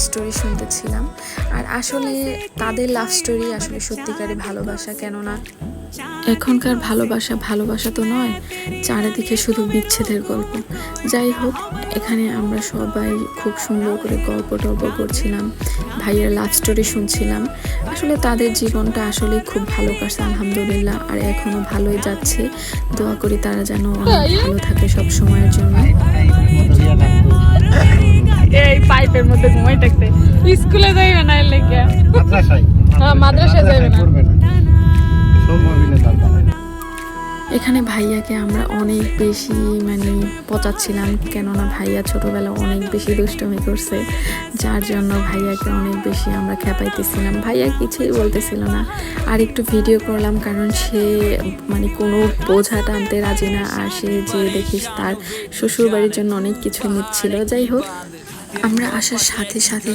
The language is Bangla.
স্টোরি শুনতেছিলাম। আর আসলে তাদের লাভ স্টোরি আসলে সত্যিকারের ভালোবাসা, কেননা এখনকার ভালোবাসা ভালোবাসা তো নয়, চারিদিকে শুধু বিচ্ছেদের গল্প। যাই হোক, এখানে আমরা সবাই খুব সুন্দর করে গল্প টল্প করছিলাম, ভাইয়ের লাভ স্টোরি শুনছিলাম। আসলে তাদের জীবনটা আসলে খুব ভালো কাটছে আলহামদুলিল্লাহ, আর এখনো ভালোই যাচ্ছে। দোয়া করি তারা যেন অনেক ভালো থাকে সব সময়ের জন্য। এই পাইপের মধ্যে ঘুমাই থাকতে স্কুলে যাইবে না এর লেগে মাদ্রাসায় যাইবে না। এখানে ভাইয়াকে আমরা অনেক বেশি পচাচ্ছিলাম, কেননা ভাইয়া ছোটবেলা অনেক বেশি দুষ্টুমি করছে, যার জন্য ভাইয়াকে অনেক বেশি আমরা খেপাইতেছিলাম। ভাইয়া কিছুই বলতেছিল না, আর একটু ভিডিও করলাম, কারণ সে কোনো বোঝা টানতে রাজি না। আর সে যে দেখিস তার শ্বশুর বাড়ির জন্য অনেক কিছু নিচ্ছিল। যাই হোক, আমরা আসার সাথে সাথে